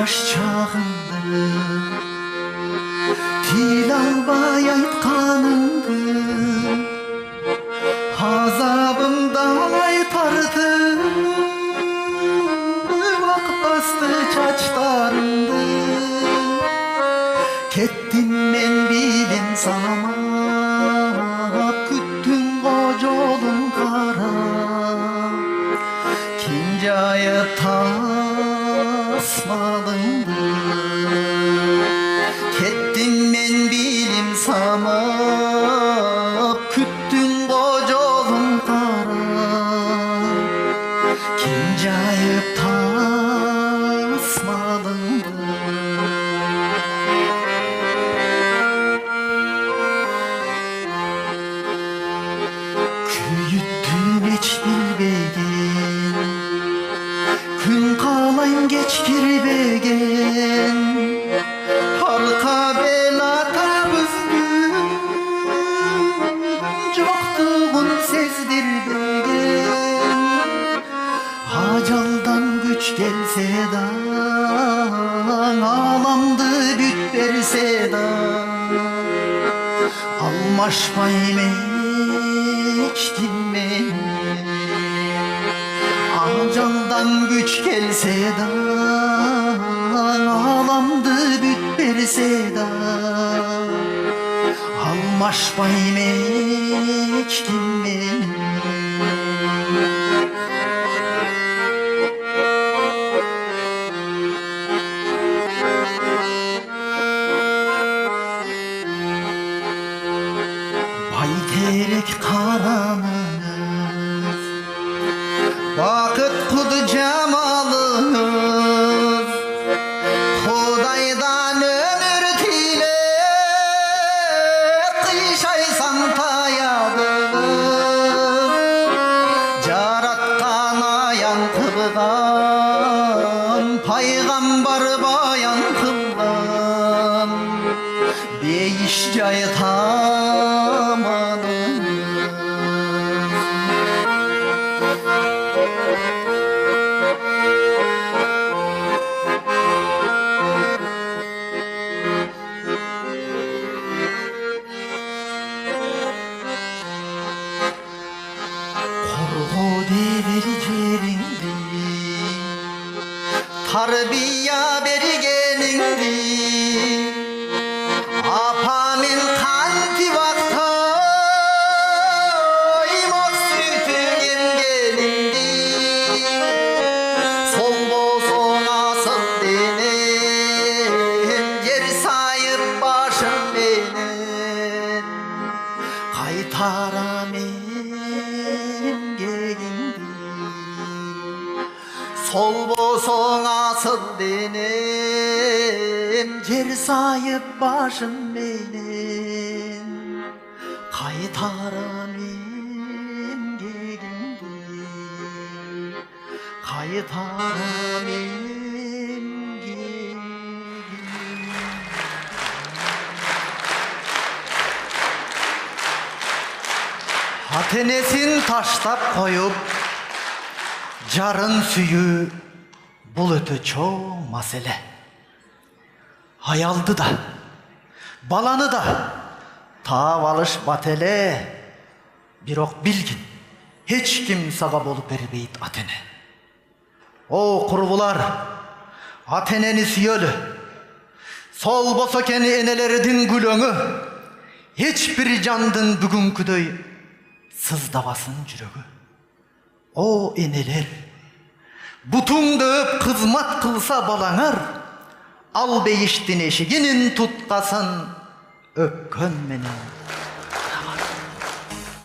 жаш чагымды тил албай айтканыңды азабымдай тартып ак басты чачтарыңды кеттим мен билем самап күттүң го жолуң кара ким жайып тасмалыңды кеттим мен билем самап күттүң го жолуң кара ким жайып тасмалыңды күн қалайын кеч кирбеген арка бела табыздың жоқтығын сездирбеген ажалдан күч келсе да аламды бүт берсе да алмашпайм ечкиммен Ajaldan güç gelse de alamdı büt berse de almaşpayım hiç kimmen Bayterek karanız Vakit kudu cemalınız Hudaydan ömür tilep Kıyşaysan tayadınız Caratkan ayan kılgan Paygambar bayan kılgan Beyiş cayı tamanınız Tarbiya bergeningdi Apamin kanti vaktay Mak sütün emgeningdi Sol bolson asıl denem Yer sayıp başım benen Kaytaram emgeningdi Sol bolson asıl denem Yer sayıp başım menen Kaytaram emgeningdi Kaytaram emgeningdi Atenesin taştap koyup Jarın süyü бұл өте чоң маселе. Аялды да, баланы да таап алыш бателе. Бирок билгин, эч ким сага болуп бербейт атене. О курбулар, атенени сүйөлү. Сол болсо экен энелердин күлөңү. Эч бир жандын бүгүнкүдөй сыздабасын жүрөгү. О энелер, бутуңду өп кызмат кылса балаңар, ал бейиштин эшигинин туткасын өпкөн менен